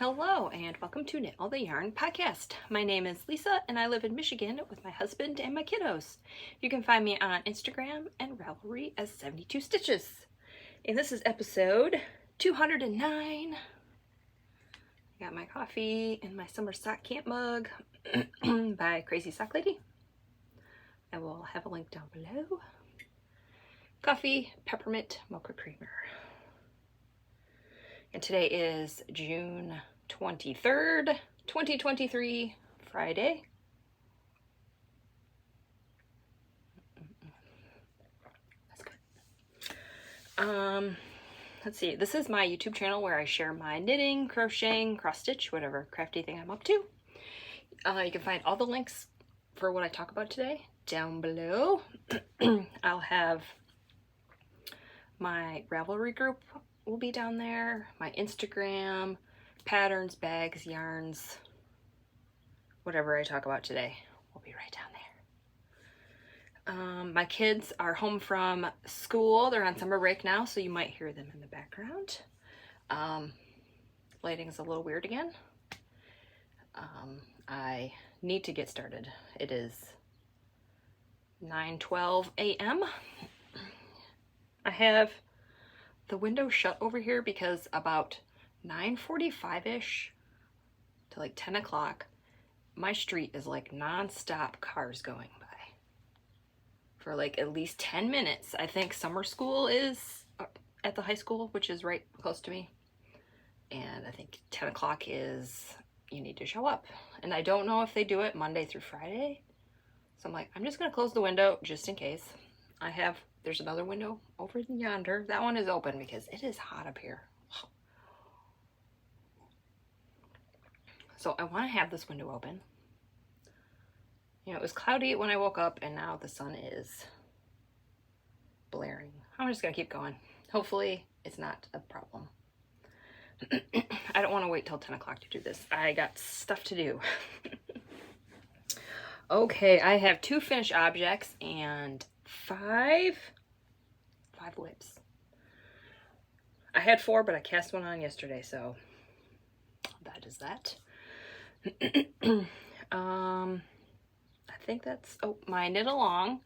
Hello and welcome to Knit All the Yarn podcast. My name is Lisa and I live in Michigan with my husband and my kiddos. You can find me on Instagram and Ravelry as 72 Stitches. And this is episode 209. I got my coffee and my summer sock camp mug by Crazy Sock Lady. I will have a link down below. Coffee, peppermint, mocha creamer. And today is June 23rd, 2023, Friday. That's good. Let's see. This is my YouTube channel where I share my knitting, crocheting, cross stitch, whatever crafty thing I'm up to. You can find all the links for what I talk about today down below. I'll have my Ravelry group will be down there, my Instagram, patterns, bags, yarns, whatever I talk about today will be right down there. My kids are home from school. They're on summer break now, so you might hear them in the background. Lighting is a little weird again. I need to get started. It is 9:12 a.m. I have the window shut over here because about 9:45-ish to like 10 o'clock, my street is like non-stop cars going by for like at least 10 minutes. I think summer school is at the high school, which is right close to me. And I think 10 o'clock is you need to show up. And I don't know if they do it Monday through Friday. So I'm like, I'm just going to close the window just in case. There's another window over yonder. That one is open because it is hot up here. So I want to have this window open. You know, it was cloudy when I woke up and now the sun is blaring. I'm just going to keep going. Hopefully it's not a problem. I don't want to wait till 10 o'clock to do this. I got stuff to do. Okay, I have 2 finished objects and 5 whips. I had 4, but I cast one on yesterday, so that is that. I think that's, my knit along.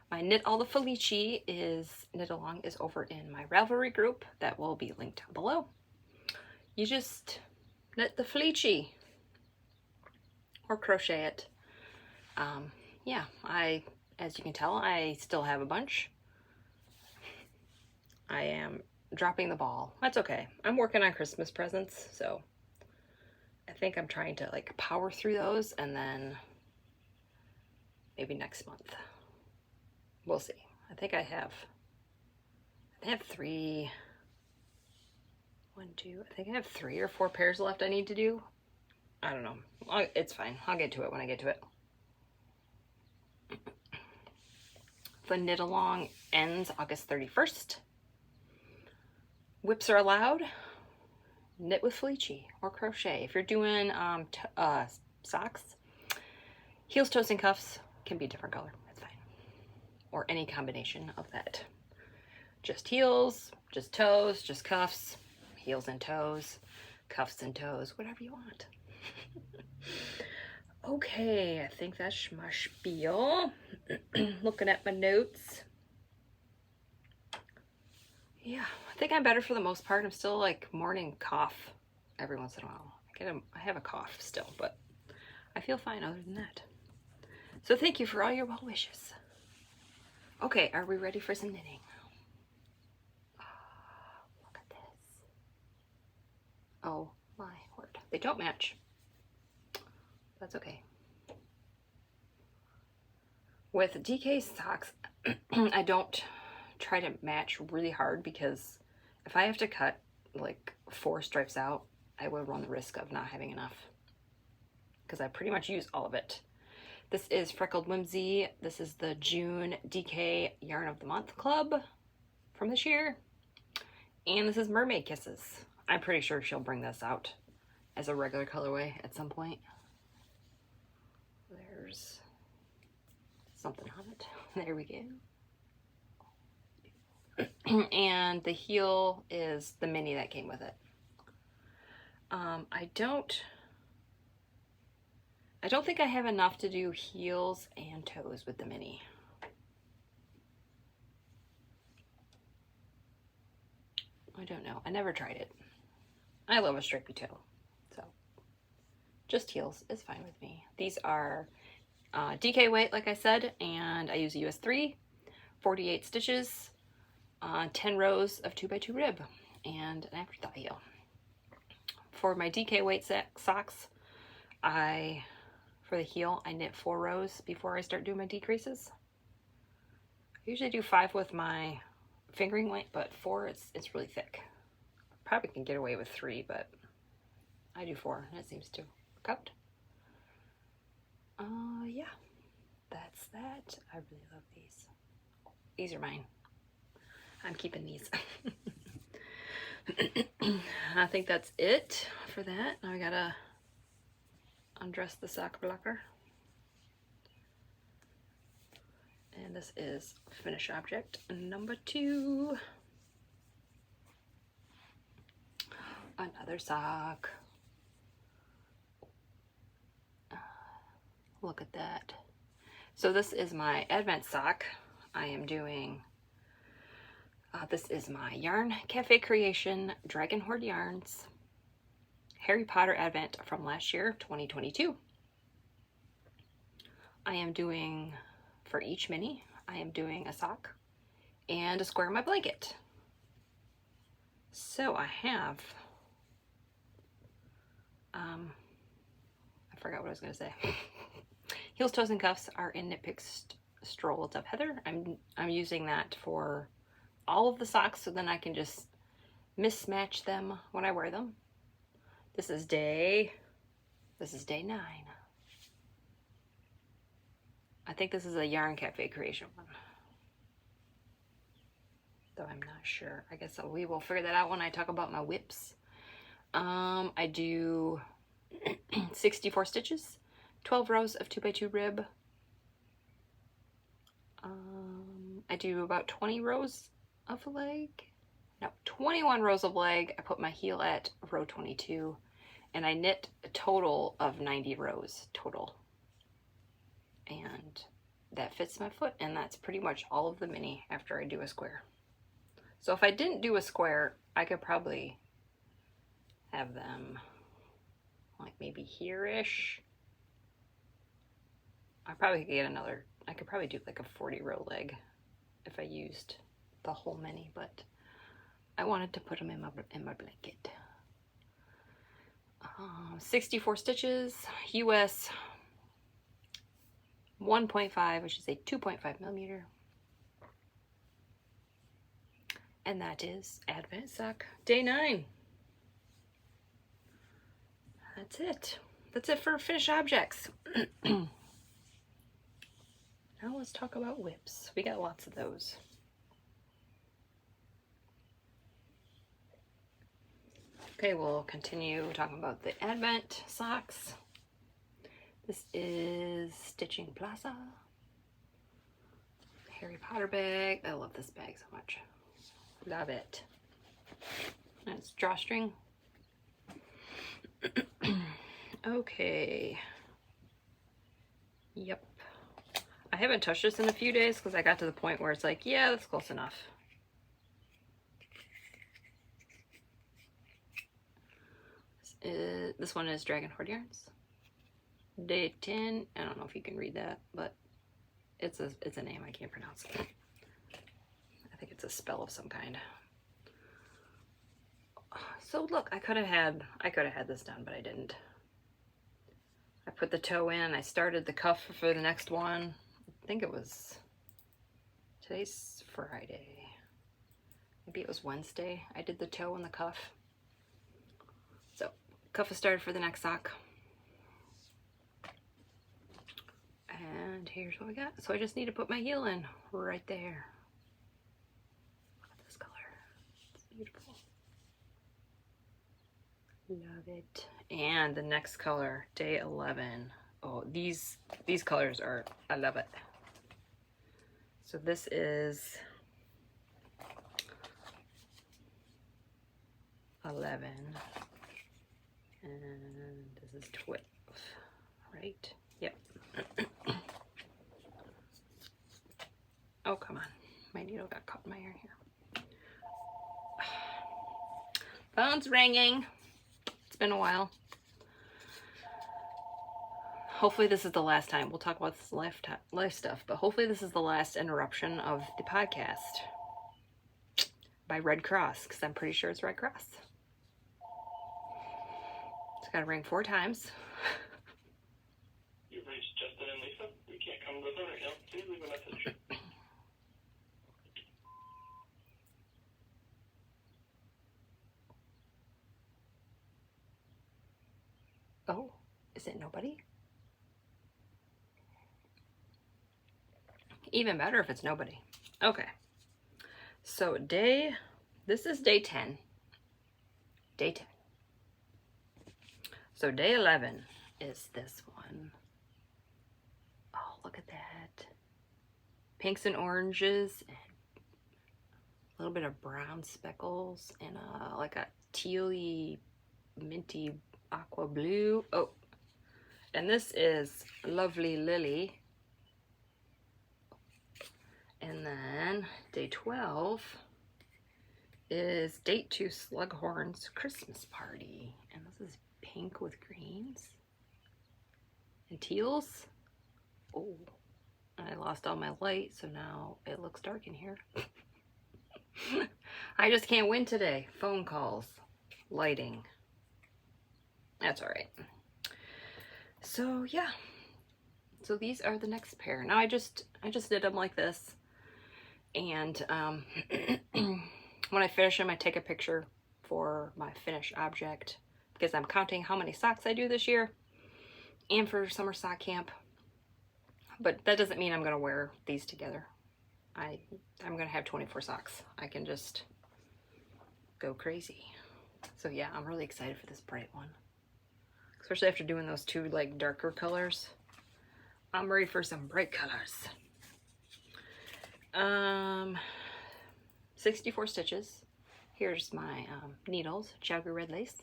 My Knit All the Felici knit along is over in my Ravelry group. That will be linked down below. You just knit the Felici or crochet it. Yeah, as you can tell, I still have a bunch. I am dropping the ball. That's okay. I'm working on Christmas presents, so I think I'm trying to like power through those and then maybe next month. We'll see. I think I have 3, 1, 2, I think I have 3 or 4 pairs left I need to do. I don't know. It's fine. I'll get to it when I get to it. The knit along ends August 31st. Whips are allowed. Knit with Felici or crochet. If you're doing socks, heels, toes, and cuffs can be a different color. That's fine. Or any combination of that. Just heels, just toes, just cuffs, heels and toes, cuffs and toes, whatever you want. Okay, I think that's my spiel. Looking at my notes. Yeah, I think I'm better for the most part. I'm still like morning cough every once in a while. I have a cough still, but I feel fine other than that. So thank you for all your well wishes. Okay, are we ready for some knitting? Look at this. Oh my word. They don't match. That's okay. With DK socks, I don't try to match really hard because if I have to cut like 4 stripes out, I will run the risk of not having enough because I pretty much use all of it. This is Freckled Whimsy. This is the June DK Yarn of the Month Club from this year. And this is Mermaid Kisses. I'm pretty sure she'll bring this out as a regular colorway at some point. There's something on it. There we go. And the heel is the mini that came with it. I don't think I have enough to do heels and toes with the mini. I don't know. I never tried it. I love a stripy toe, so just heels is fine with me. These are DK weight, like I said, and I use US 3, 48 stitches, 10 rows of 2x2 rib, and an afterthought heel. For my DK weight socks, for the heel, I knit 4 rows before I start doing my decreases. I usually do 5 with my fingering weight, but 4, it's really thick. Probably can get away with 3, but I do 4, and it seems to work out. Yeah, that's that. I really love these. These are mine. I'm keeping these. I think that's it for that. Now I gotta undress the sock blocker. And this is finish object number 2. Another sock. Look at that. So this is my Advent sock. I am doing, this is my Yarn Cafe Creation Dragon Hoard Yarns Harry Potter Advent from last year, 2022. I am doing, for each mini, I am doing a sock and a square of my blanket. So I have, I forgot what I was going to say. Heels, Toes, and Cuffs are in Knitpicks Strolls of Heather. I'm using that for all of the socks, so then I can just mismatch them when I wear them. This is day 9. I think this is a Yarn Cafe Creation one, though I'm not sure. I guess we will figure that out when I talk about my whips. I do 64 stitches, 12 rows of 2x2 rib. I do about 20 rows of leg. No, 21 rows of leg. I put my heel at row 22, and I knit a total of 90 rows total. And that fits my foot, and that's pretty much all of the mini after I do a square. So if I didn't do a square, I could probably have them like maybe here-ish. I probably could get another, I could probably do like a 40 row leg if I used the whole mini, but I wanted to put them in my blanket. 64 stitches, US 1.5, which is a 2.5 millimeter. And that is Advent sock day 9. That's it. That's it for finished objects. Now let's talk about whips. We got lots of those. Okay, we'll continue talking about the Advent socks. This is Stitching Plaza. Harry Potter bag. I love this bag so much. Love it. And it's drawstring. Okay. Yep. I haven't touched this in a few days because I got to the point where it's like, yeah, that's close enough. This one is Dragon Hoard Yarns. Day 10. I don't know if you can read that, but it's a name I can't pronounce. I think it's a spell of some kind. So look, I could have had this done, but I didn't. I put the toe in. I started the cuff for the next one. I think it was, today's Friday. Maybe it was Wednesday. I did the toe and the cuff. So cuff is started for the next sock. And here's what we got. So I just need to put my heel in right there. Look at this color. It's beautiful. Love it. And the next color, day 11. Oh, these colors are, I love it. So this is 11. And this is 12, right? Yep. Oh, come on. My needle got caught in my hair here. Phone's ringing. It's been a while. Hopefully this is the last time. We'll talk about this life stuff, but hopefully this is the last interruption of the podcast by Red Cross, because I'm pretty sure it's Red Cross. It's got to ring 4 times. You've reached Justin and Lisa. We can't come to the phone right now. Please leave a message. Oh, is it nobody? Even better if it's nobody. Okay. So this is day 10. Day 10. So day 11 is this one. Oh, look at that. Pinks and oranges and a little bit of brown speckles and like a tealy, minty aqua blue. Oh, and this is Lovely Lily. And then day 12 is date 2 Slughorn's Christmas Party. And this is pink with greens and teals. Oh, I lost all my light, so now it looks dark in here. I just can't win today. Phone calls, lighting. That's all right. So yeah. So these are the next pair. Now I just did them like this. And when I finish them, I take a picture for my finished object because I'm counting how many socks I do this year and for summer sock camp. But that doesn't mean I'm going to wear these together. I'm going to have 24 socks. I can just go crazy. So yeah, I'm really excited for this bright one. Especially after doing those 2 like darker colors. I'm ready for some bright colors. 64 stitches. Here's my needles, Chiaogoo red lace,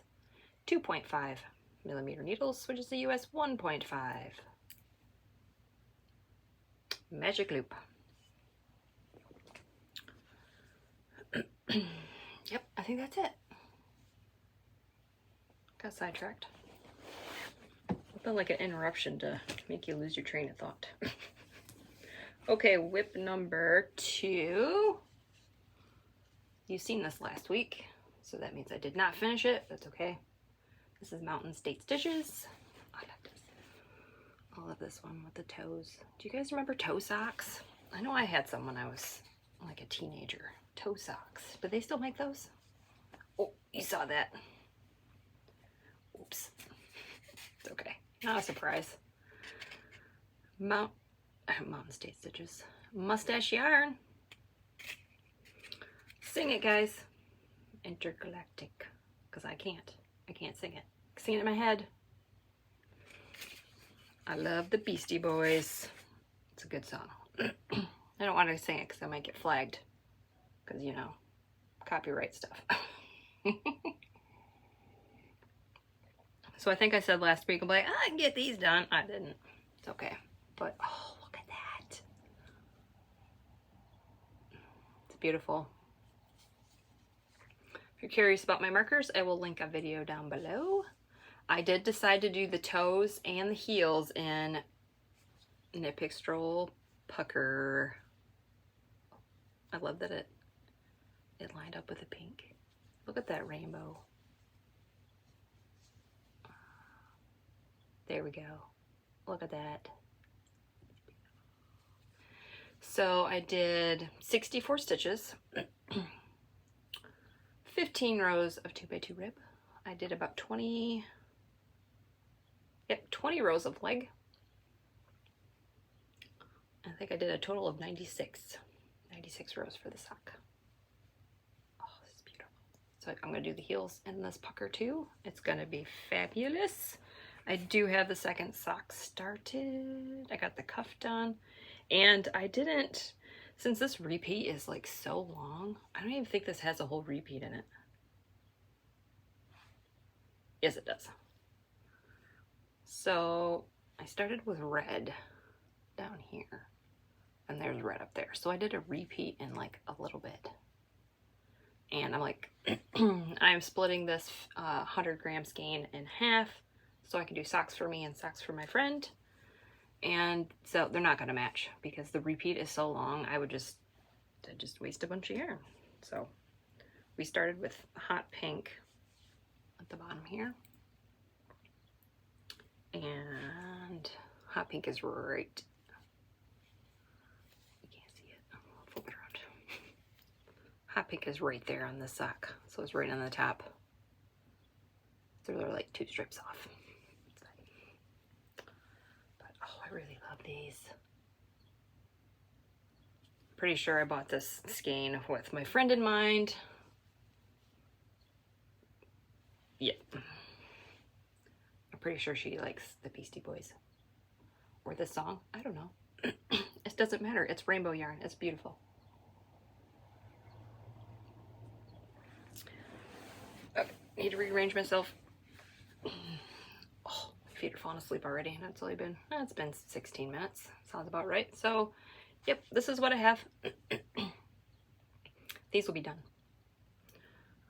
2.5 millimeter needles, which is the US 1.5. Magic loop. Yep, I think that's it. Got sidetracked. Felt like an interruption to make you lose your train of thought. Okay, whip number 2. You've seen this last week, so that means I did not finish it. That's okay. This is Mountain State Stitches. I love this. I love this one with the toes. Do you guys remember toe socks? I know I had some when I was like a teenager. Toe socks. Do they still make those? Oh, you saw that. Oops. It's okay. Not a surprise. Mountain State Stitches. Mustache yarn. Sing it, guys. Intergalactic. Because I can't sing it. I sing it in my head. I love the Beastie Boys. It's a good song. I don't want to sing it because I might get flagged. Because, you know, copyright stuff. So I think I said last week, I'm like, I can get these done. I didn't. It's okay. But, oh, look at that. It's beautiful. If you're curious about my markers, I will link a video down below. I did decide to do the toes and the heels in Knitpicks Stroll Pucker. I love that it lined up with the pink. Look at that rainbow. There we go. Look at that. So I did 64 stitches, 15 rows of 2x2 rib. I did about 20 rows of leg. I think I did a total of 96 rows for the sock. Oh, this is beautiful. So I'm going to do the heels in this pucker too. It's going to be fabulous. I do have the second sock started. I got the cuff done. And I didn't, since this repeat is like so long, I don't even think this has a whole repeat in it. Yes, it does. So I started with red down here, and there's red up there. So I did a repeat in like a little bit. And I'm like, I'm splitting this 100-gram skein in half so I can do socks for me and socks for my friend. And so they're not gonna match because the repeat is so long. I'd just waste a bunch of yarn. So we started with hot pink at the bottom here. And hot pink is right, you can't see it, I'll flip it around. Hot pink is right there on this sock, so it's right on the top. So they're like 2 strips off. But oh, I really love these. Pretty sure I bought this skein with my friend in mind. Yeah. I'm pretty sure she likes the Beastie Boys. Or this song. I don't know. It doesn't matter. It's rainbow yarn. It's beautiful. Okay. Need to rearrange myself. Oh, my feet are falling asleep already. And it's only been, it's been 16 minutes. Sounds about right. So, yep, this is what I have. These will be done.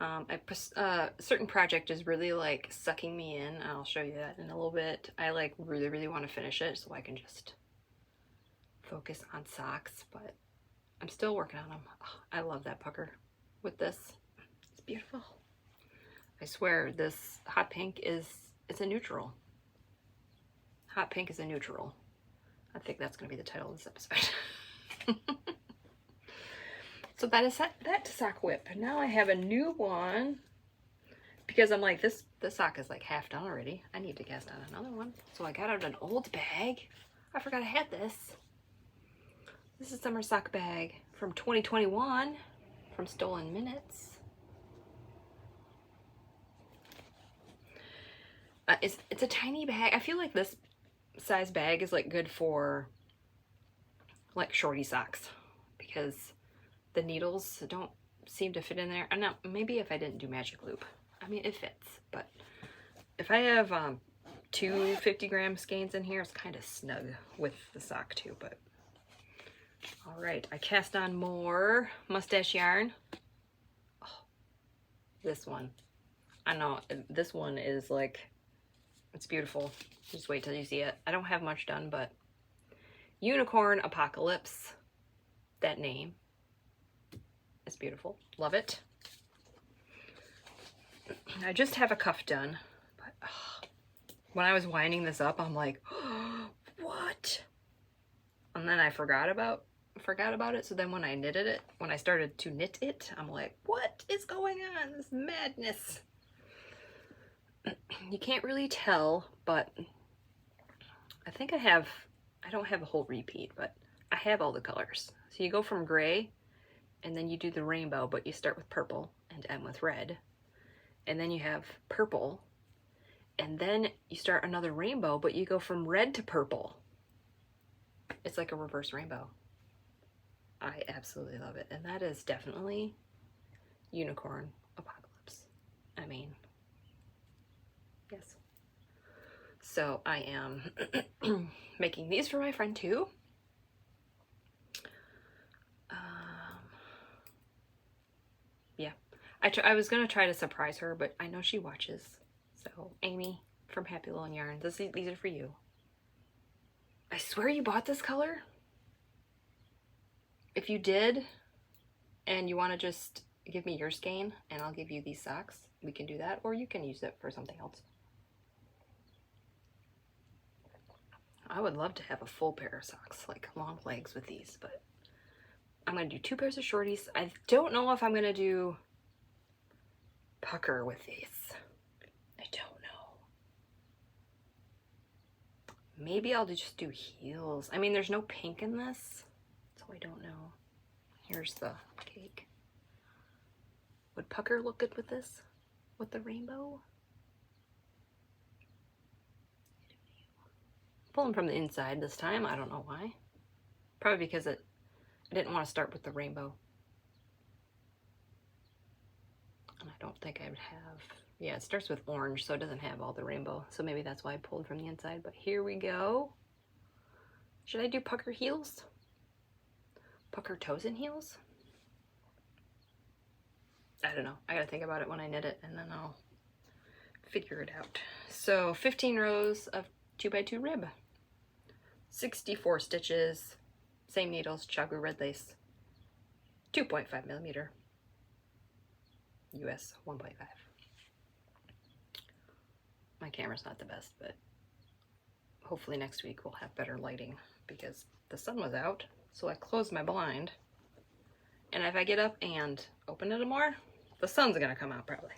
A certain project is really like sucking me in. I'll show you that in a little bit. I like really want to finish it so I can just focus on socks, but I'm still working on them. Oh, I love that pucker with this. It's beautiful. I swear this hot pink it's a neutral. Hot pink is a neutral. I think that's going to be the title of this episode. So that is that sock whip. Now I have a new one because I'm like, this sock is like half done already. I need to cast on another one. So I got out an old bag. I forgot I had this. This is a summer sock bag from 2021 from Stolen Minutes. It's a tiny bag. I feel like this size bag is like good for like shorty socks because the needles don't seem to fit in there. And now maybe if I didn't do magic loop, I mean it fits, but if I have 2 50-gram skeins in here, it's kind of snug with the sock too. But all right, I cast on more mustache yarn. Oh, this one, I know this one is like, it's beautiful. Just wait till you see it. I don't have much done, but Unicorn Apocalypse, that name. It's beautiful. Love it. I just have a cuff done, but when I was winding this up, I'm like, oh, what? And then I forgot about it. So then when I knitted it, when I started to knit it, I'm like, what is going on? This madness. You can't really tell, but I think I don't have a whole repeat, but I have all the colors. So you go from gray, and then you do the rainbow, but you start with purple and end with red. And then you have purple, and then you start another rainbow, but you go from red to purple. It's like a reverse rainbow. I absolutely love it. And that is definitely Unicorn Apocalypse. I mean, yes. So I am making these for my friend too. Yeah, I was gonna try to surprise her, but I know she watches. So Amy from Happy Little Yarns, these are for you. I swear you bought this color. If you did, and you want to just give me your skein, and I'll give you these socks, we can do that, or you can use it for something else. I would love to have a full pair of socks, like long legs with these, but I'm going to do 2 pairs of shorties. I don't know if I'm going to do pucker with these. I don't know. Maybe I'll just do heels. I mean, there's no pink in this, so I don't know. Here's the cake. Would pucker look good with this? With the rainbow? Pulling from the inside this time. I don't know why. Probably because I didn't want to start with the rainbow. And I don't think I would have Yeah, it starts with orange, so it doesn't have all the rainbow. So maybe that's why I pulled from the inside. But here we go. Should I do pucker heels? Pucker toes and heels? I don't know. I gotta think about it when I knit it, and then I'll figure it out. So 15 rows of 2x2 rib. 64 stitches. Same needles, Chiaogoo red lace. 2.5 millimeter. US 1.5. My camera's not the best, but hopefully next week we'll have better lighting because the sun was out, so I closed my blind. And if I get up and open it more, the sun's gonna come out probably.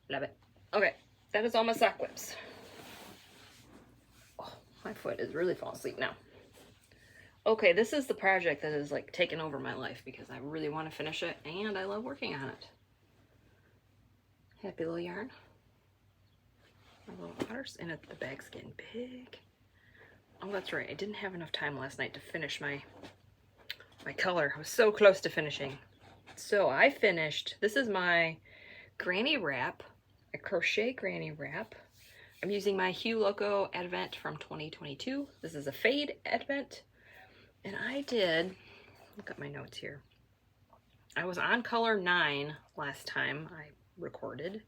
Love it. Okay, that is all my sock whips. Oh, my foot is really falling asleep now. Okay, this is the project that is like taking over my life because I really want to finish it and I love working on it. Happy little yarn. My little otters, and the bag's getting big. Oh, that's right. I didn't have enough time last night to finish my color. I was so close to finishing. So I finished. This is my granny wrap, a crochet granny wrap. I'm using my Loco Advent from 2022. This is a fade Advent. And I did, look at my notes here. I was on color 9 last time I recorded.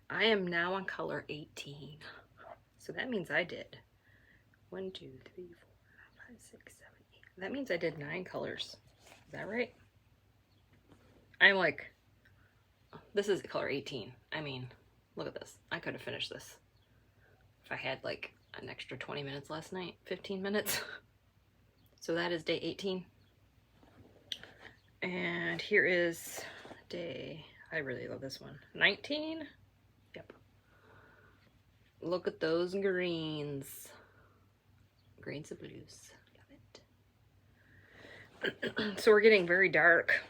I am now on color 18. So that means I did 1, 2, 3, 4, 5, 6, 7, 8. That means I did 9 colors. Is that right? I'm like, this is color 18. I mean, look at this. I could have finished this if I had like an extra 20 minutes last night, 15 minutes. So that is day 18. And here is day, I really love this one, 19. Yep. Look at those greens. Greens and blues. Love it. So we're getting very dark.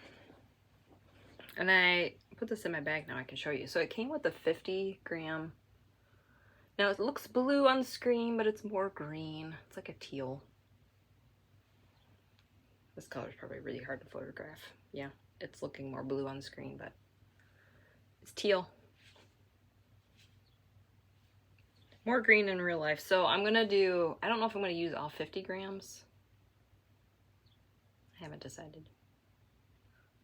And I put this in my bag now, I can show you. So it came with a 50 gram. Now it looks blue on the screen, but it's more green. It's like a teal. This color is probably really hard to photograph. Yeah, it's looking more blue on the screen, but it's teal. More green in real life. So I'm gonna do, I don't know if I'm gonna use all 50 grams. I haven't decided.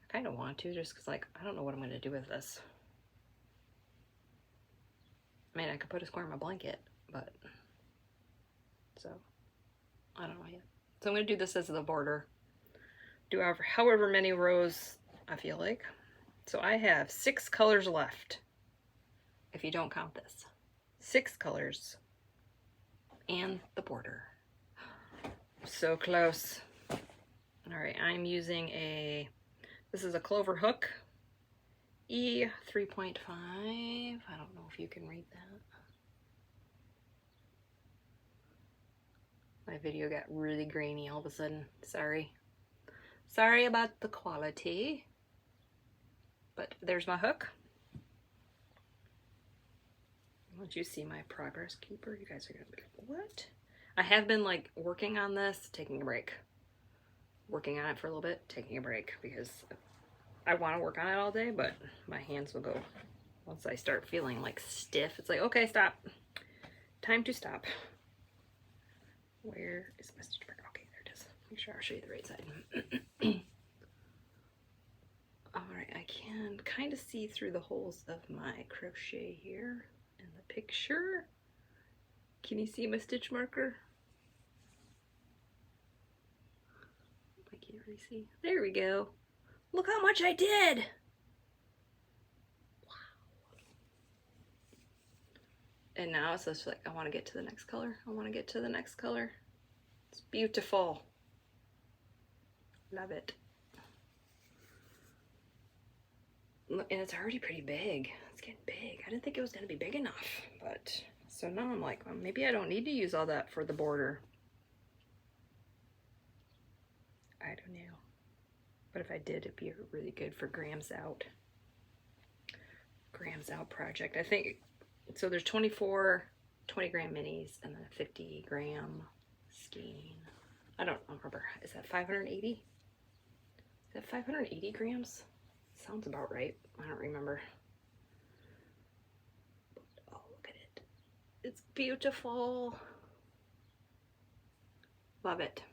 I kind of want to, just because like, I don't know what I'm gonna do with this. I mean, I could put a square in my blanket, but, so, I don't know yet. So I'm gonna do this as the border. Do however many rows I feel like. So I have 6 colors left, if you don't count this. 6 colors and the border. So close. All right, I'm using this is a clover hook, E 3.5. I don't know if you can read that. My video got really grainy all of a sudden, sorry. Sorry about the quality, but there's my hook. Once you see my progress keeper, you guys are gonna be like, what? I have been like working on this, taking a break. Working on it for a little bit, taking a break because I want to work on it all day, but my hands will go, once I start feeling like stiff, it's like, okay, stop. Time to stop. Where is my stitch marker? Okay, there it is. Make sure I'll show you the right side. Alright, I can kind of see through the holes of my crochet here in the picture. Can you see my stitch marker? I can't really see. There we go. Look how much I did! Wow. And now it's just like, I want to get to the next color. I want to get to the next color. It's beautiful. Love it. Look, and it's already pretty big. It's getting big. I didn't think it was going to be big enough, but so now I'm like, well, maybe I don't need to use all that for the border. I don't know. But if I did, it'd be really good for Grams Out. Grams Out project. I think, so there's 24 20-gram minis and then a 50-gram skein. I don't remember. Is that 580? Is that 580 grams? Sounds about right. I don't remember. Oh, look at it. It's beautiful. Love it.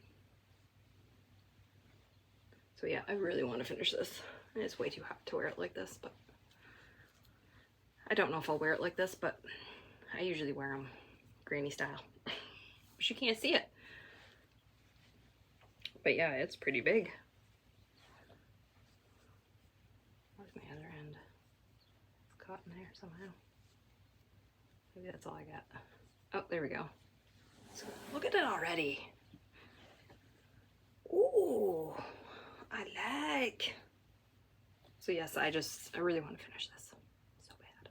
So yeah, I really want to finish this. And it's way too hot to wear it like this, but I don't know if I'll wear it like this, but I usually wear them granny style. But you can't see it. But yeah, it's pretty big. Where's my other end? It's caught in there somehow. Maybe that's all I got. Oh, there we go. So look at it already. Ooh, I like. So yes, I really want to finish this. So bad.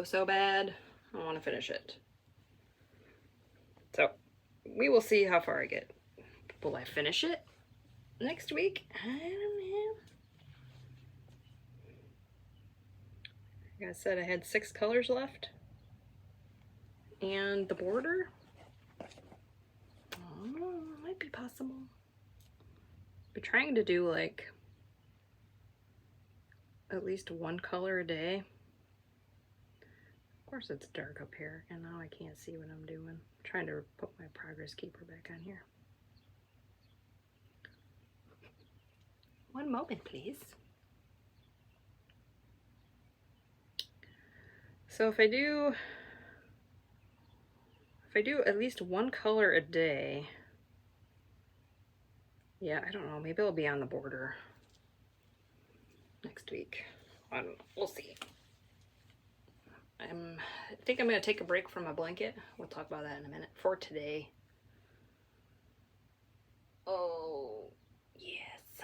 So bad. I want to finish it. So we will see how far I get. Will I finish it next week? I don't know. Like I said, I had 6 colors left. And the border, oh, might be possible. But trying to do like at least 1 color a day. Of course it's dark up here and now I can't see what I'm doing. I'm trying to put my progress keeper back on here. One moment, please. So if I do at least 1 color a day, yeah, I don't know, maybe I'll be on the border next week. I don't know, we'll see. I think I'm gonna take a break from my blanket. We'll talk about that in a minute. For today. Oh, yes.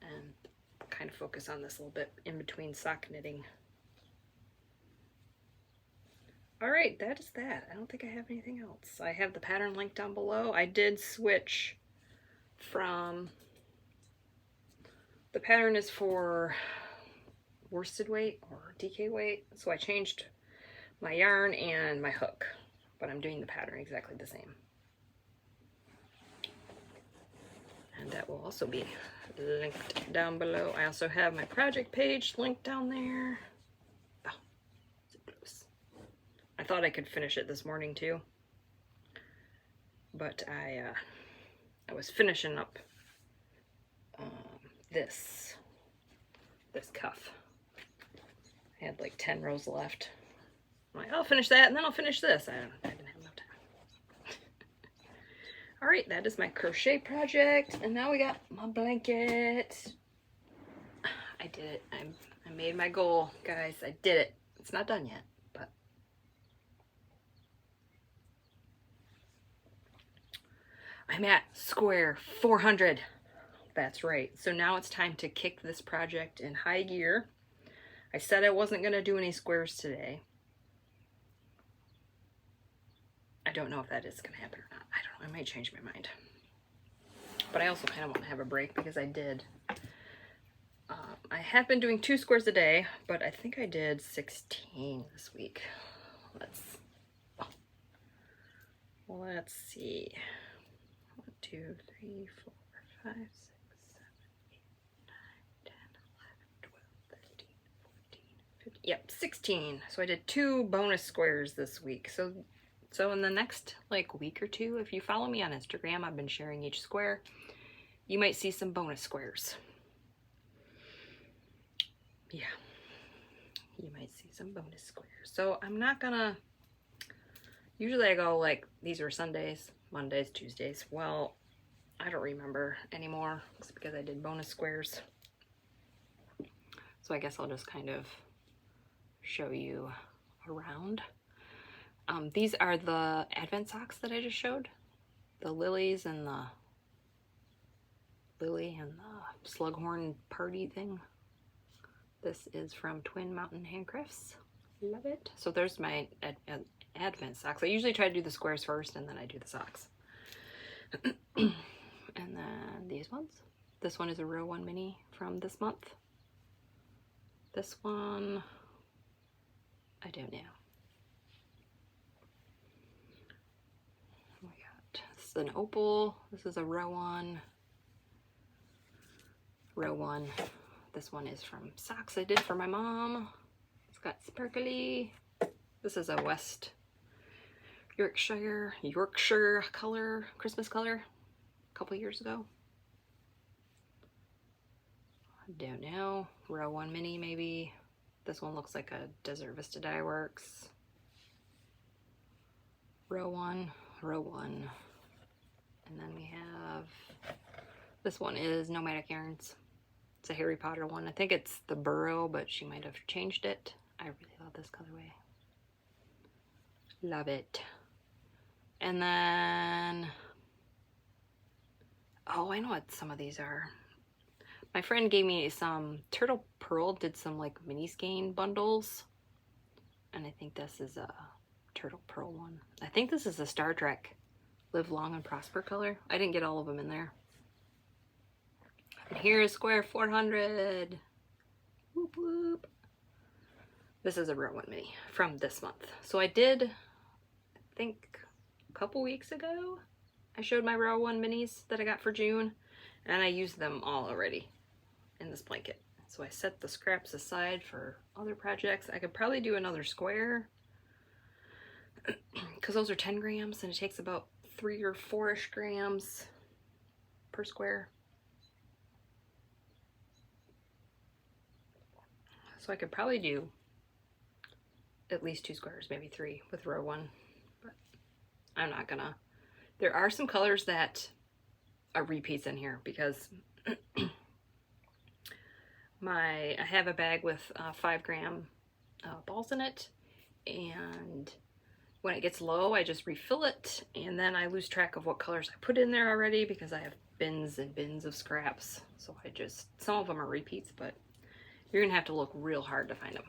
And kind of focus on this a little bit in between sock knitting. All right, that is that. I don't think I have anything else. I have the pattern link down below. I did switch from, the pattern is for worsted weight or DK weight, so I changed my yarn and my hook, but I'm doing the pattern exactly the same. And that will also be linked down below. I also have my project page linked down there. Oh, so close. I thought I could finish it this morning too, but I was finishing up this cuff. I had like 10 rows left. I'm like, I'll finish that and then I'll finish this. I didn't have enough time. All right, that is my crochet project, and now we got my blanket. I did it. I made my goal, guys. I did it. It's not done yet, but I'm at square 400. That's right. So now it's time to kick this project in high gear. I said I wasn't going to do any squares today. I don't know if that is going to happen or not. I don't know. I might change my mind. But I also kind of want to have a break because I have been doing 2 squares a day, but I think I did 16 this week. Let's see. 1, 2, 3, 4, 5, 6, 7, 8, 9, 10, 11, 12, 13, 14, 15. Yep, 16. So I did 2 bonus squares this week. So in the next like week or 2, if you follow me on Instagram, I've been sharing each square. You might see some bonus squares. Yeah, you might see some bonus squares. So I'm not gonna, usually I go like, these are Sundays, Mondays, Tuesdays. Well, I don't remember anymore. It's because I did bonus squares. So I guess I'll just kind of show you around. These are the Advent socks that I just showed. The lilies and the lily and the slughorn party thing. This is from Twin Mountain Handcrafts. Love it. So there's my Advent socks. I usually try to do the squares first and then I do the socks. And then these ones. This one is a row 1 mini from this month. This one, I don't know. This is an opal. This is a row 1. row 1. This one is from socks I did for my mom. It's got sparkly. This is a West Yorkshire color, Christmas color, a couple years ago. I don't know. Row 1 mini maybe. This one looks like a Desert Vista Dye Works. Row 1, row 1. And then we have, this one is Nomadic Yarns. It's a Harry Potter one. I think it's the Burrow, but she might have changed it. I really love this colorway. Love it. And then, oh, I know what some of these are. My friend gave me some Turtle Pearl, did some like mini skein bundles. And I think this is a Turtle Pearl one. I think this is a Star Trek Live Long and Prosper color. I didn't get all of them in there. And here is square 400. Whoop whoop. This is a row 1 mini from this month. So I did, I think a couple weeks ago, I showed my row 1 minis that I got for June, and I used them all already in this blanket. So I set the scraps aside for other projects. I could probably do another square because those are 10 grams and it takes about 3 or 4-ish grams per square. So I could probably do at least 2 squares, maybe 3 with row 1, but I'm not gonna. There are some colors that are repeats in here because I have a bag with 5 gram balls in it, and when it gets low I just refill it, and then I lose track of what colors I put in there already because I have bins and bins of scraps. So I just, some of them are repeats, but you're gonna have to look real hard to find them.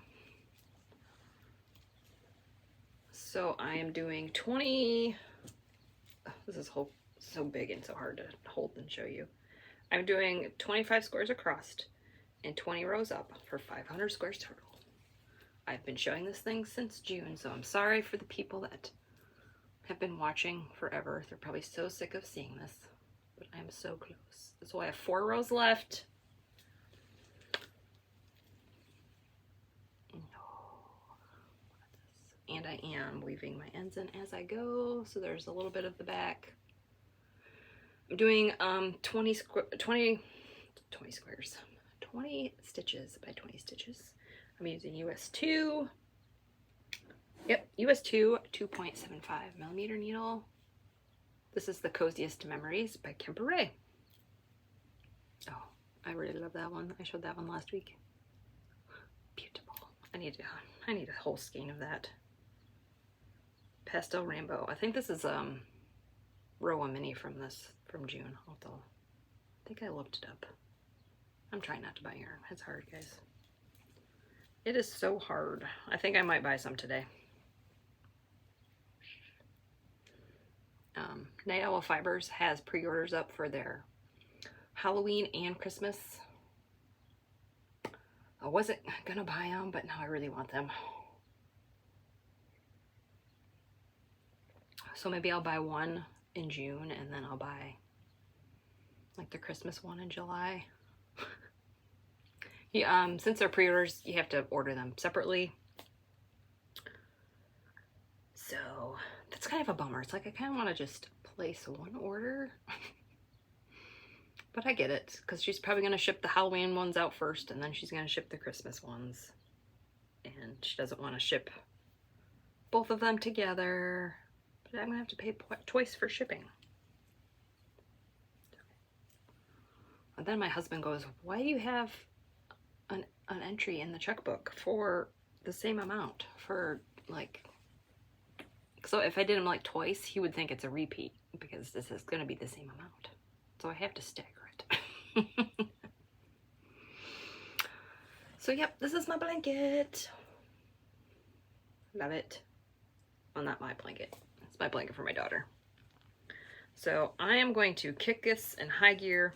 So I am doing 20, this is so big and so hard to hold and show you. I'm doing 25 squares across and 20 rows up for 500 squares total. I've been showing this thing since June, so I'm sorry for the people that have been watching forever. They're probably so sick of seeing this, but I'm so close. So I have 4 rows left. And I am weaving my ends in as I go, so there's a little bit of the back. I'm doing 20 stitches by 20 stitches. I'm using US 2. Yep, US 2 2.75 millimeter needle. This is the Coziest Memories by Kemper. Oh, I really love that one. I showed that one last week. Beautiful. I need a whole skein of that. Pastel Rainbow. I think this is row 1 mini from June. I think I looked it up. I'm trying not to buy yarn. It's hard, guys. It is so hard. I think I might buy some today. Night Owl Fibers has pre-orders up for their Halloween and Christmas. I wasn't gonna buy them, but now I really want them. So maybe I'll buy one in June, and then I'll buy like the Christmas one in July. Yeah, since they're pre-orders, you have to order them separately. So that's kind of a bummer. It's like I kind of want to just place one order. But I get it, because she's probably going to ship the Halloween ones out first, and then she's going to ship the Christmas ones. And she doesn't want to ship both of them together. But I'm going to have to pay twice for shipping. And then my husband goes, why do you have an entry in the checkbook for the same amount? For like, so if I did them like twice, he would think it's a repeat, because this is going to be the same amount. So I have to stagger it. So yep, this is my blanket. Love it. Well, not my blanket. It's my blanket for my daughter. So I am going to kick this in high gear.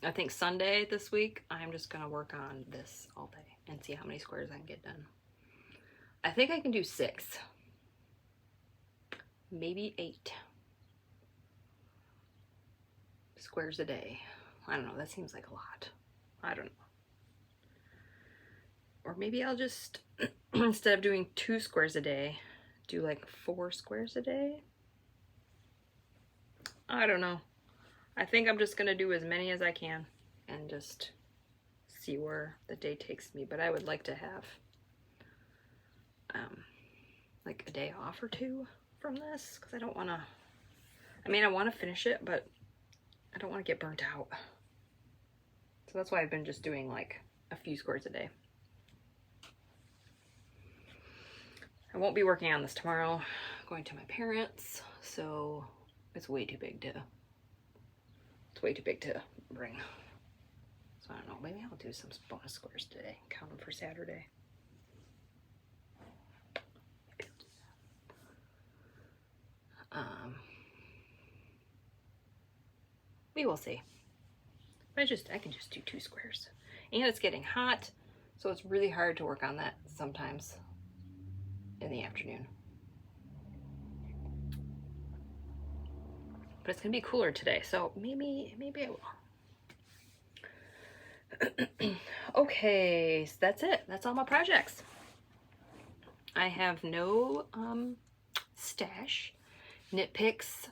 I think Sunday this week, I'm just going to work on this all day and see how many squares I can get done. I think I can do 6. Maybe 8 squares a day. I don't know. That seems like a lot. I don't know. Or maybe I'll just, instead of doing 2 squares a day, do like 4 squares a day. I don't know. I think I'm just going to do as many as I can and just see where the day takes me. But I would like to have like a day off or 2 from this, because I don't want to, I mean, I want to finish it, but I don't want to get burnt out. So that's why I've been just doing like a few squares a day. I won't be working on this tomorrow. I'm going to my parents, so it's way too big to bring. So I don't know, maybe I'll do some bonus squares today, count them for Saturday. We will see. I can just do 2 squares. And it's getting hot, so it's really hard to work on that sometimes in the afternoon. But it's gonna be cooler today, so maybe I will. Okay, so that's it. That's all my projects. I have no stash. Knitpicks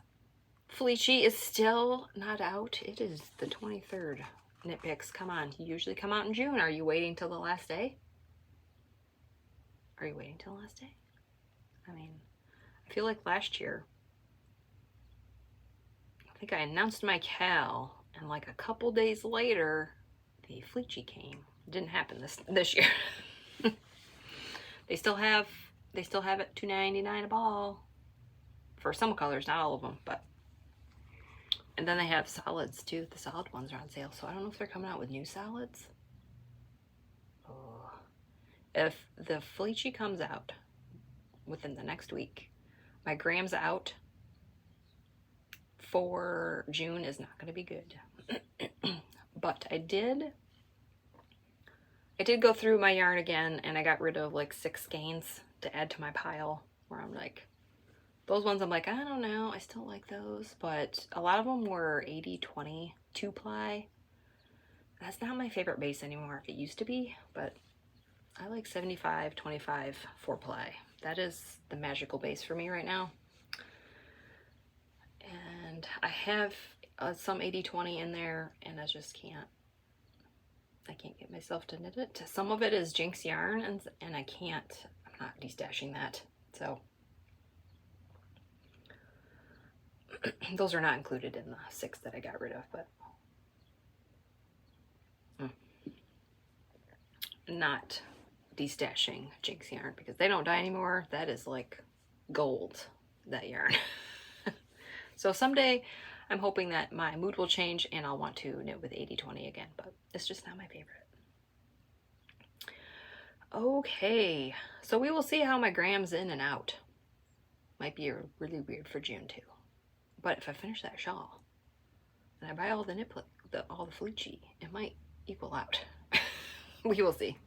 Felici is still not out. It is the 23rd. Knitpicks, come on. You usually come out in June. Are you waiting till the last day? Are you waiting till the last day? I mean, I feel like last year, I think I announced my cal, and like a couple days later, the Felici came. It didn't happen this year. They still have it $2.99 a ball for some colors, not all of them, but. And then they have solids too. The solid ones are on sale, so I don't know if they're coming out with new solids. Oh. If the Felici comes out within the next week, my grams out for June is not going to be good. But I did go through my yarn again, and I got rid of like 6 skeins to add to my pile, where I'm like, those ones I'm like, I don't know, I still like those, but a lot of them were 80-20 2-ply. That's not my favorite base anymore. It used to be, but I like 75-25 4-ply. That is the magical base for me right now. And I have some 80-20 in there, and I just can't get myself to knit it. Some of it is Jinx yarn, and I'm not destashing that, so those are not included in the 6 that I got rid of, but not destashing Jinx yarn because they don't dye anymore. That is like gold, that yarn. So someday I'm hoping that my mood will change and I'll want to knit with 80-20 again, but it's just not my favorite. Okay, so we will see how my grams in and out. Might be really weird for June too. But if I finish that shawl and I buy all the all the Felici, it might equal out. We will see.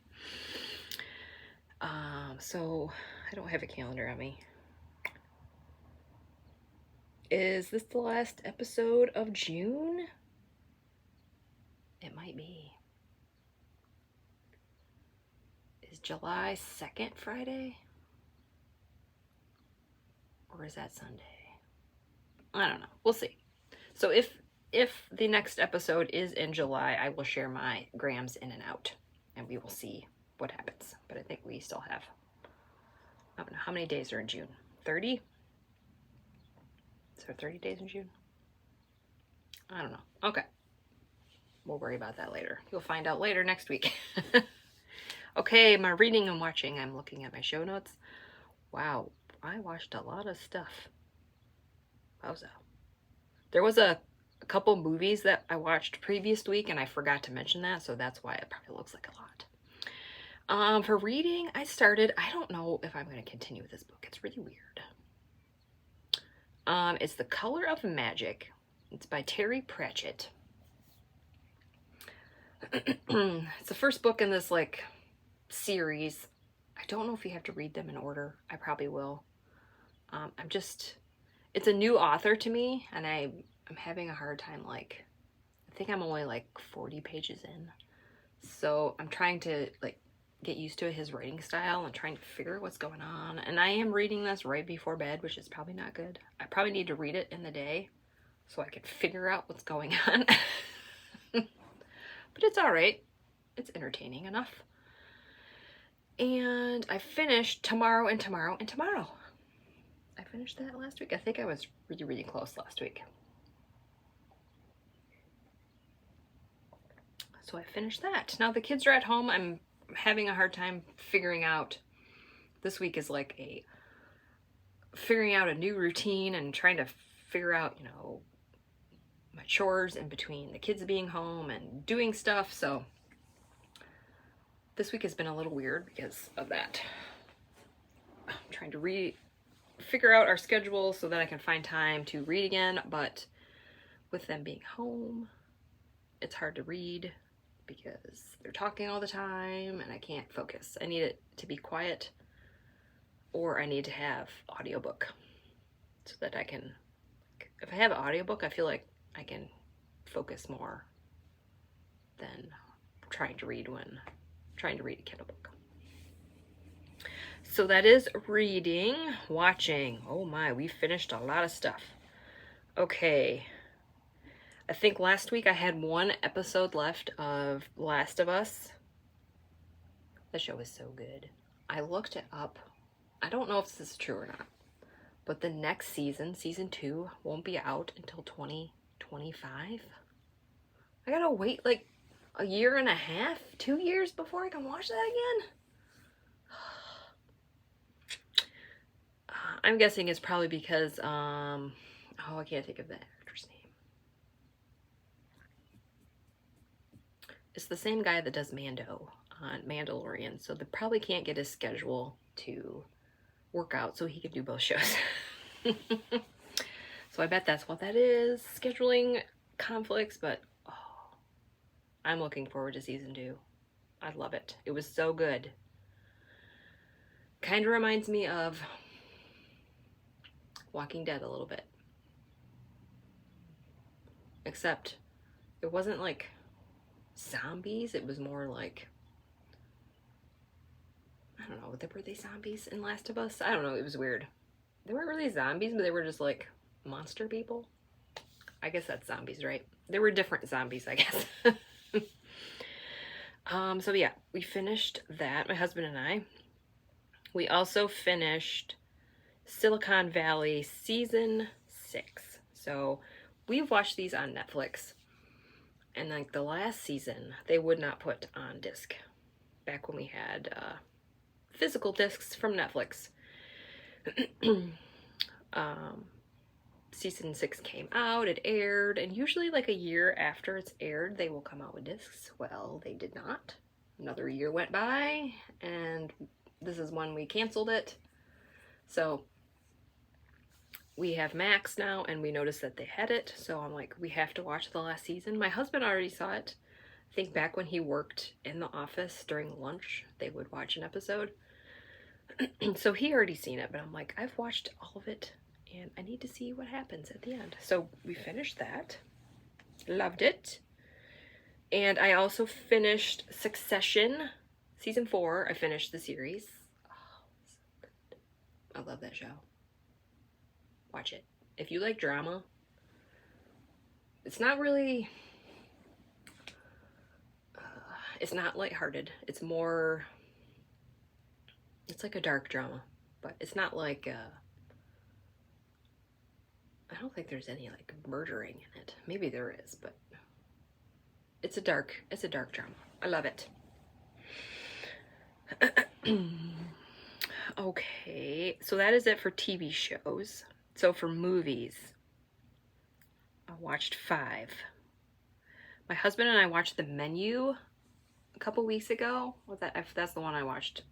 So I don't have a calendar on me. Is this the last episode of June? It might be. Is July 2nd Friday? Or is that Sunday? I don't know. We'll see. So if the next episode is in July, I will share my grams in and out, and we will see what happens. But I think we still have, I don't know, how many days are in June? 30? Is there 30 days in June? I don't know. Okay. We'll worry about that later. You'll find out later next week. Okay, my reading and watching. I'm looking at my show notes. Wow, I watched a lot of stuff. Wowza. There was a couple movies that I watched previous week and I forgot to mention that, so that's why it probably looks like a lot. For reading, I don't know if I'm going to continue with this book. It's really weird. It's The Color of Magic. It's by Terry Pratchett. It's the first book in this like series. I don't know if you have to read them in order. I probably will. It's a new author to me, and I'm having a hard time like think I'm only like 40 pages in. So I'm trying to like get used to his writing style and trying to figure out what's going on. And I am reading this right before bed, which is probably not good. I probably need to read it in the day so I can figure out what's going on. But it's all right. It's entertaining enough. And I finished Tomorrow and Tomorrow and Tomorrow. I finished that last week. I think I was really, really close last week. So I finished that. Now the kids are at home. I'm having a hard time figuring out. This week is like figuring out a new routine and trying to figure out, you know, my chores in between the kids being home and doing stuff. So this week has been a little weird because of that. I'm trying to figure out our schedule so that I can find time to read again, but with them being home, it's hard to read because they're talking all the time and I can't focus. I need it to be quiet, or I need to have audiobook so that I can, if I have an audiobook, I feel like I can focus more than trying to read a Kindle book. So that is reading. Watching. Oh my, we finished a lot of stuff. Okay. I think last week I had one episode left of Last of Us. The show is so good. I looked it up. I don't know if this is true or not, but the next season, season 2, won't be out until 2025. I gotta wait like a year and a half, 2 years before I can watch that again. I'm guessing it's probably because, I can't think of the actor's name. It's the same guy that does Mando on Mandalorian, so they probably can't get his schedule to work out so he can do both shows. So I bet that's what that is, scheduling conflicts, but I'm looking forward to season 2. I love it. It was so good. Kind of reminds me of Walking Dead a little bit. Except it wasn't like zombies. It was more like, I don't know, were they zombies in Last of Us? I don't know. It was weird. They weren't really zombies, but they were just like monster people. I guess that's zombies, right? There were different zombies, I guess. So yeah, we finished that, my husband and I. We also finished Silicon Valley season 6. So we've watched these on Netflix. And like the last season, they would not put on disc. Back when we had physical discs from Netflix. Season 6 came out, it aired, and usually like a year after it's aired, they will come out with discs. Well, they did not. Another year went by, and this is when we canceled it. So we have Max now, and we noticed that they had it, so I'm like, we have to watch the last season. My husband already saw it. I think back when he worked in the office during lunch, they would watch an episode. So he already seen it, but I'm like, I've watched all of it, and I need to see what happens at the end. So we finished that. Loved it. And I also finished Succession, season 4. I finished the series. Oh, so good. I love that show. Watch it. If you like drama, it's not really, it's not lighthearted. It's more, it's like a dark drama, but it's not like, I don't think there's any like murdering in it. Maybe there is, but it's a dark drama. I love it. Okay, so that is it for TV shows. So for movies, I watched 5. My husband and I watched The Menu a couple weeks ago. Well, that's the one I watched.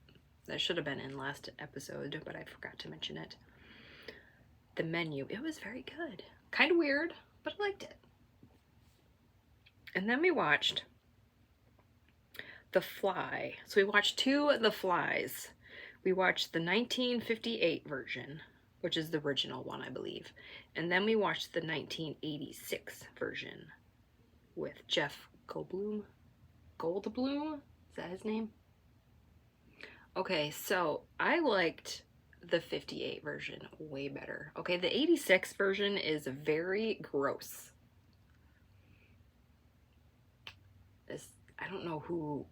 That should have been in last episode, but I forgot to mention it. The Menu. It was very good. Kind of weird, but I liked it. And then we watched The Fly. So we watched 2 of The Flies. We watched the 1958 version, which is the original one, I believe. And then we watched the 1986 version. with Jeff Goldblum. Goldblum? Is that his name? Okay, so I liked the 58 version way better. Okay, the 86 version is very gross. I don't know who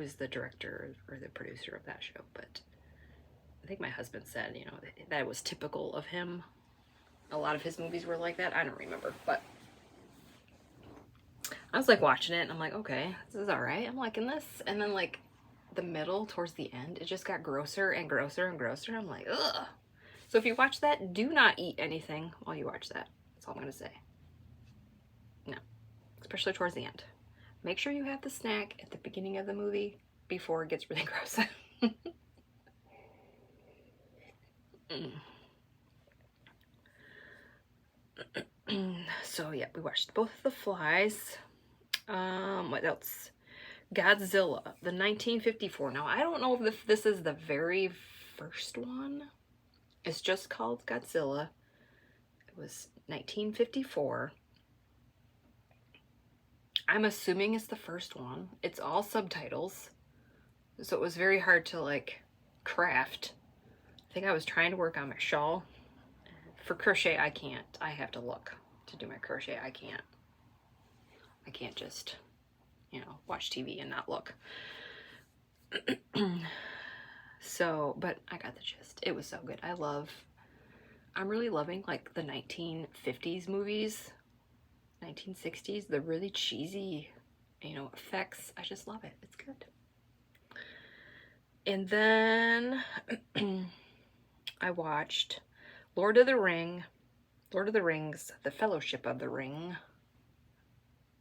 is the director or the producer of that show, but I think my husband said, you know, that was typical of him. A lot of his movies were like that. I don't remember, but I was like watching it and I'm like, okay, this is all right. I'm liking this. And then like the middle towards the end, it just got grosser and grosser and grosser. I'm like, ugh. So if you watch that, do not eat anything while you watch that. That's all I'm going to say. No, especially towards the end. Make sure you have the snack at the beginning of the movie before it gets really gross. So yeah, we watched both of the Flies. What else? Godzilla, the 1954. Now I don't know if this is the very first one. It's just called Godzilla. It was 1954. I'm assuming it's the first one. It's all subtitles, so it was very hard to like craft. I think I was trying to work on my shawl. For crochet, I can't. I have to look to do my crochet. I can't just, you know, watch TV and not look. So, but I got the gist. It was so good. I'm really loving like the 1950s movies, 1960s, the really cheesy, you know, effects. I just love it. It's good. And then I watched Lord of the Rings, The Fellowship of the Ring.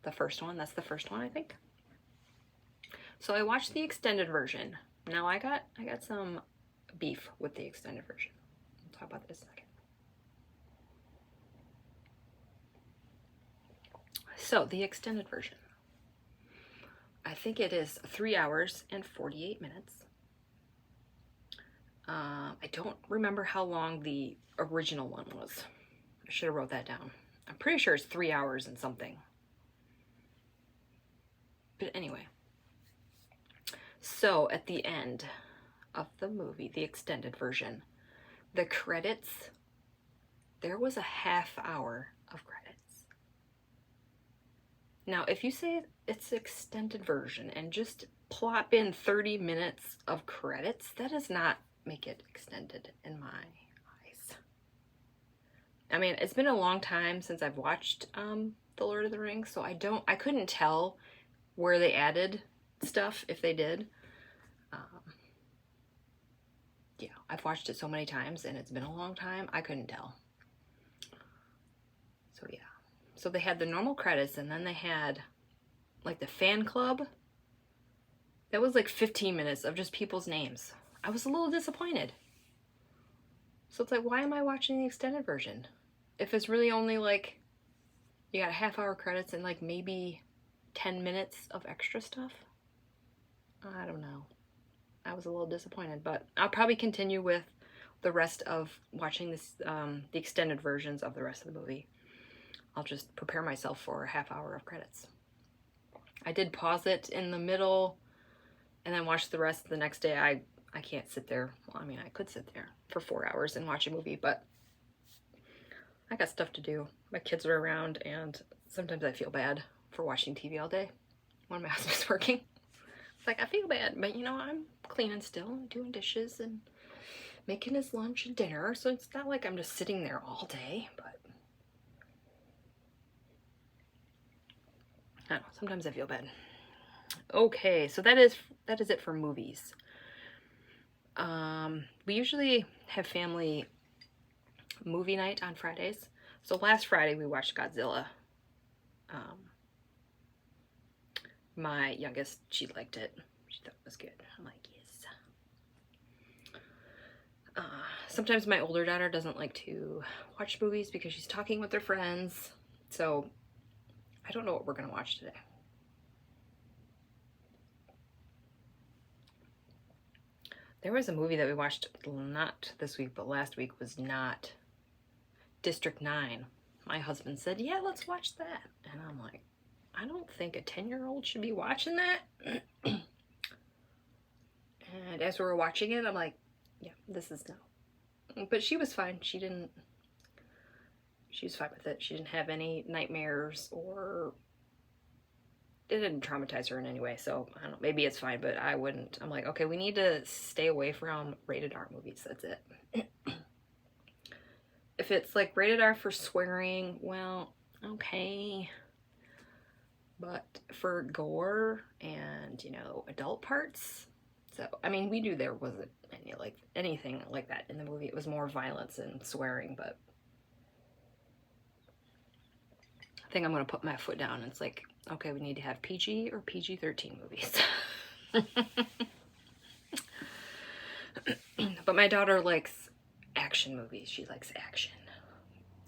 The first one. That's the first one, I think. So I watched the extended version. Now I got some beef with the extended version. We'll talk about this in a second. So the extended version. I think it is 3 hours and 48 minutes. I don't remember how long the original one was. I should have wrote that down. I'm pretty sure it's 3 hours and something. But anyway. So at the end of the movie, the extended version, the credits, there was a half hour of credits. Now, if you say it's extended version and just plop in 30 minutes of credits, that does not make it extended in my eyes. I mean, it's been a long time since I've watched The Lord of the Rings, so I couldn't tell where they added stuff, if they did. Yeah, I've watched it so many times and it's been a long time, I couldn't tell. So yeah. So they had the normal credits and then they had like the fan club. That was like 15 minutes of just people's names. I was a little disappointed. So it's like, why am I watching the extended version? If it's really only like, you got a half hour credits and like maybe 10 minutes of extra stuff. I don't know. I was a little disappointed, but I'll probably continue with the rest of watching this, the extended versions of the rest of the movie. I'll just prepare myself for a half hour of credits. I did pause it in the middle and then watch the rest the next day. I can't sit there. Well, I mean, I could sit there for 4 hours and watch a movie, but I got stuff to do. My kids are around and sometimes I feel bad for watching TV all day when my husband's working. It's like, I feel bad, but you know, I'm cleaning still, doing dishes and making his lunch and dinner. So it's not like I'm just sitting there all day, but I don't know, sometimes I feel bad. Okay, so that is it for movies. We usually have family movie night on Fridays. So last Friday we watched Godzilla. My youngest, she liked it. She thought it was good. I'm like, yes. Sometimes my older daughter doesn't like to watch movies because she's talking with her friends. So I don't know what we're going to watch today. There was a movie that we watched, not this week, but last week, was not District 9. My husband said, yeah, let's watch that. And I'm like, I don't think a 10-year-old should be watching that. And as we were watching it, I'm like, yeah, this is no. But she was fine. She was fine with it. She didn't have any nightmares, or it didn't traumatize her in any way. So I don't know, maybe it's fine, but I wouldn't. I'm like, okay, we need to stay away from rated R movies. That's it. If it's like rated R for swearing, well, okay. But for gore and, you know, adult parts. So, I mean, we knew there wasn't anything like that in the movie. It was more violence and swearing, but I think I'm going to put my foot down. It's like, okay, we need to have PG or PG-13 movies. But my daughter likes action movies. She likes action.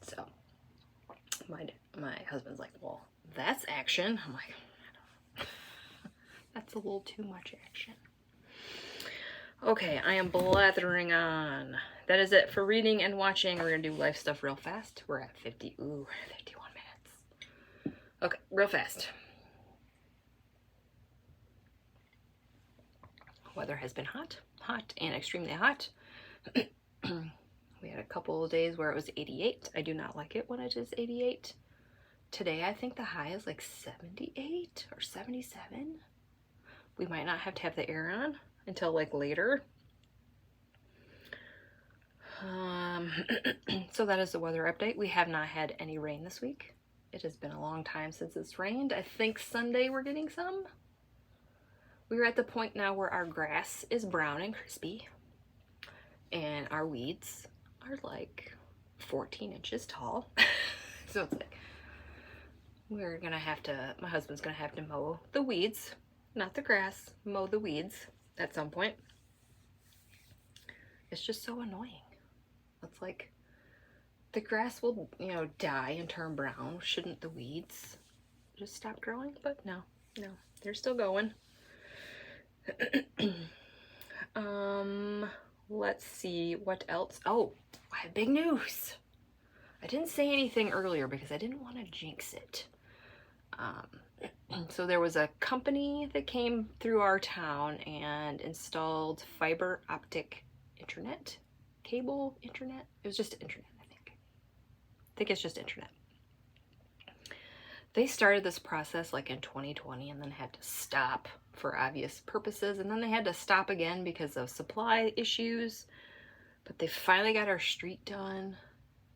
So my husband's like, well, that's action. I'm like, that's a little too much action. Okay, I am blathering on. That is it for reading and watching. We're going to do life stuff real fast. We're at 51 minutes. Okay, real fast. Weather has been hot and extremely hot. We had a couple of days where it was 88. I do not like it when it is 88. Today, I think the high is like 78 or 77. We might not have to have the air on until like later. So that is the weather update. We have not had any rain this week. It has been a long time since it's rained. I think Sunday we're getting some. We're at the point now where our grass is brown and crispy, and our weeds are like 14 inches tall. So it's like, we're gonna have to, my husband's gonna have to mow the weeds, not the grass, mow the weeds at some point. It's just so annoying. It's like, the grass will, you know, die and turn brown. Shouldn't the weeds just stop growing? But no, they're still going. Let's see what else. Oh, I have big news. I didn't say anything earlier because I didn't want to jinx it. So there was a company that came through our town and installed fiber optic internet, cable internet. It was just internet, I think it's just internet. They started this process like in 2020 and then had to stop for obvious purposes, and then they had to stop again because of supply issues. But they finally got our street done,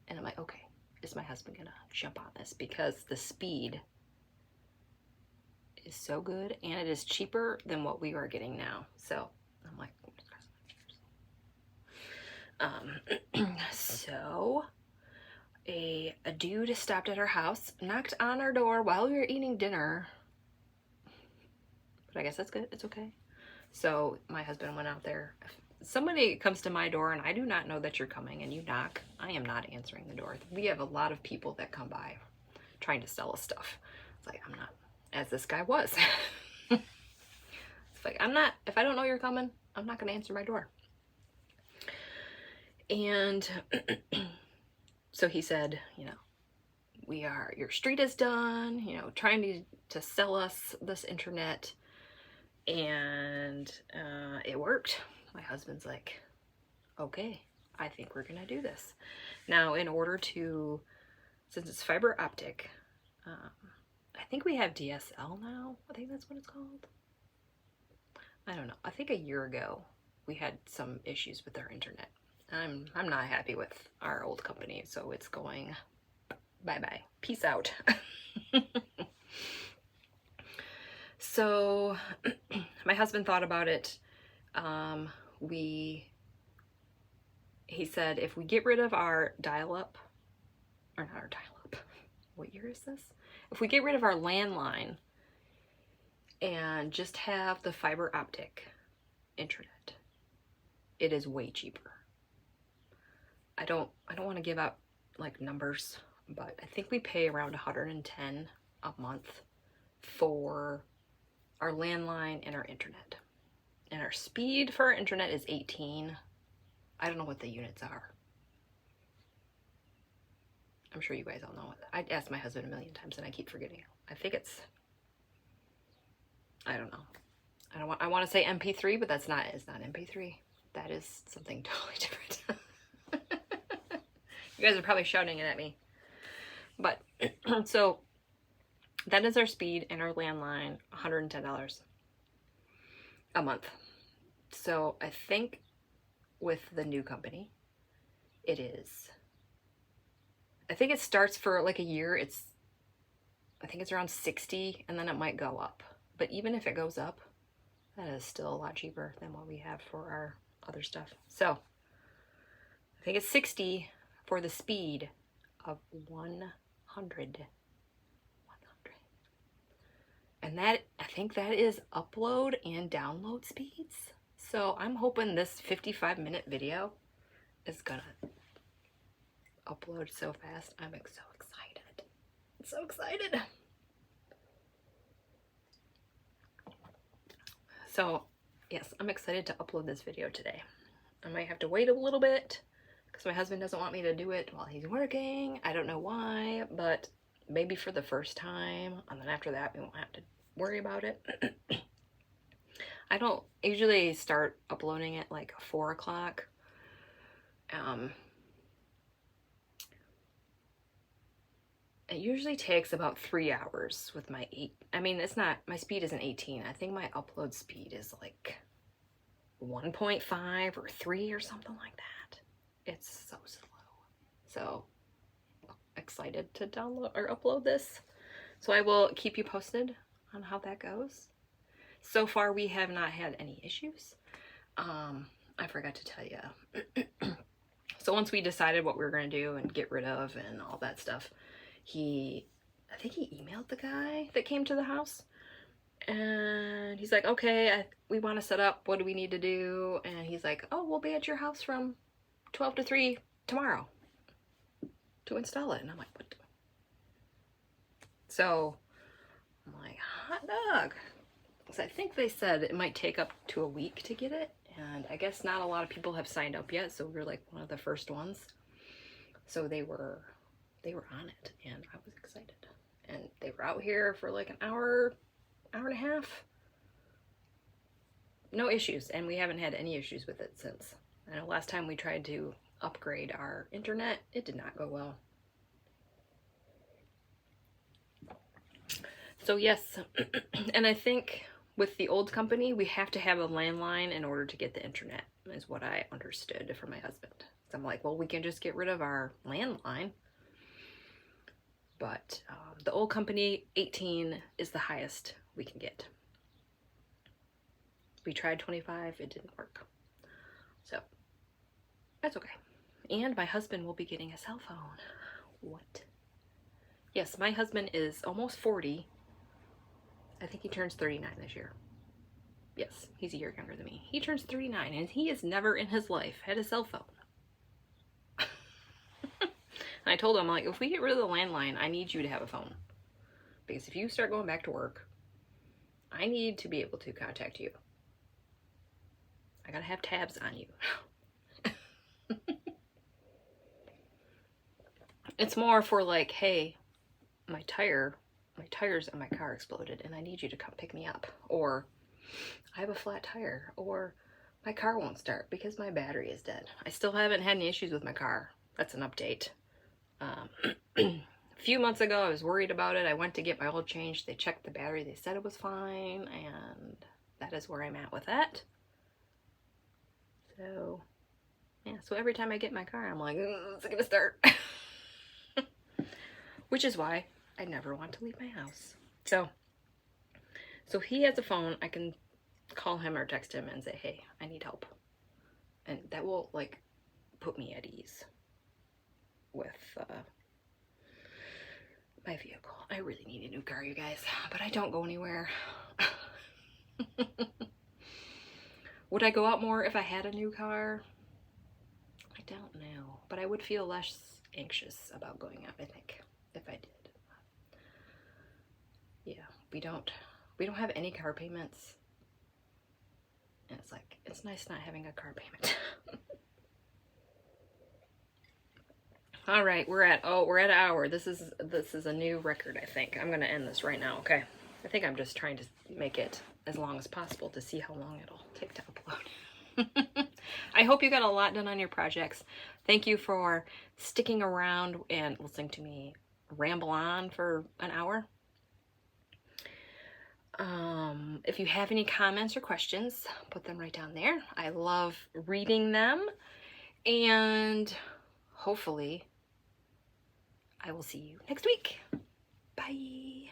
and I'm like, okay, is my husband gonna jump on this? Because the speed is so good and it is cheaper than what we are getting now. So I'm like, so a dude stopped at our house, knocked on our door while we were eating dinner. But I guess that's good. It's okay. So my husband went out there. If somebody comes to my door and I do not know that you're coming and you knock, I am not answering the door. We have a lot of people that come by trying to sell us stuff. It's like, I'm not, as this guy was. It's like, I'm not, if I don't know you're coming, I'm not going to answer my door. And so he said, you know, your street is done, you know, trying to sell us this internet. And it worked. My husband's like, okay, I think we're gonna do this. Now, in order to, since it's fiber optic, I think we have DSL now. I think that's what it's called. I don't know. I think a year ago we had some issues with our internet. I'm not happy with our old company, so it's going bye-bye. Peace out. So my husband thought about it. He said, if we get rid of our dial-up, or not our dial-up, what year is this? If we get rid of our landline and just have the fiber optic internet, it is way cheaper. I don't want to give out like numbers, but I think we pay around $110 a month for our landline and our internet. And our speed for our internet is 18. I don't know what the units are. I'm sure you guys all know it. I asked my husband a million times and I keep forgetting. I think it's I don't know. I want to say MP3, but it's not MP3. That is something totally different. You guys are probably shouting it at me. But, so, that is our speed and our landline, $110 a month. So, I think with the new company, it is, I think it starts for like a year, I think it's around 60, and then it might go up. But even if it goes up, that is still a lot cheaper than what we have for our other stuff. So, I think it's 60 for the speed of 100. And that, I think that is upload and download speeds. So I'm hoping this 55-minute video is gonna upload so fast. I'm so excited. I'm so excited. So yes, I'm excited to upload this video today. I might have to wait a little bit because my husband doesn't want me to do it while he's working. I don't know why, but maybe for the first time, and then after that we won't have to worry about it. I don't usually start uploading it like 4 o'clock. It usually takes about 3 hours with my it's not, my speed isn't 18. I think my upload speed is like 1.5 or 3 or something like that. It's so slow. So excited to download or upload this. So I will keep you posted on how that goes. So far we have not had any issues. I forgot to tell you. So once we decided what we were going to do and get rid of and all that stuff, I think he emailed the guy that came to the house, and he's like, okay, we want to set up, what do we need to do? And he's like, oh, we'll be at your house from 12 to 3 tomorrow to install it. And I'm like, what? So I'm like, hot dog. So I think they said it might take up to a week to get it, and I guess not a lot of people have signed up yet, so we're like one of the first ones. So they were on it, and I was excited. And they were out here for like an hour and a half. No issues, and we haven't had any issues with it since. I know last time we tried to upgrade our internet, it did not go well. So yes, and I think with the old company, we have to have a landline in order to get the internet, is what I understood from my husband. So I'm like, well, we can just get rid of our landline. But the old company, 18 is the highest we can get. We tried 25, it didn't work. So, that's okay. And my husband will be getting a cell phone. What? Yes, my husband is almost 40. I think he turns 39 this year. Yes, he's a year younger than me. He turns 39, and he has never in his life had a cell phone. And I told him, like, if we get rid of the landline, I need you to have a phone. Because if you start going back to work, I need to be able to contact you. I gotta have tabs on you. It's more for like, hey, my tires on my car exploded and I need you to come pick me up. Or I have a flat tire. Or my car won't start because my battery is dead. I still haven't had any issues with my car. That's an update. A few months ago, I was worried about it. I went to get my oil changed. They checked the battery. They said it was fine. And that is where I'm at with that. So, yeah. So every time I get in my car, I'm like, is it going to start? Which is why I never want to leave my house. So he has a phone. I can call him or text him and say, hey, I need help. And that will, like, put me at ease with my vehicle. I really need a new car, you guys, but I don't go anywhere. Would I go out more if I had a new car? I don't know, but I would feel less anxious about going out, I think, if I did. Yeah, we don't have any car payments, and it's like, it's nice not having a car payment. All right, we're at an hour. This is a new record, I think. I'm gonna end this right now, okay? I think I'm just trying to make it as long as possible to see how long it'll take to upload. I hope you got a lot done on your projects. Thank you for sticking around and listening to me ramble on for an hour. If you have any comments or questions, put them right down there. I love reading them, and hopefully I will see you next week. Bye.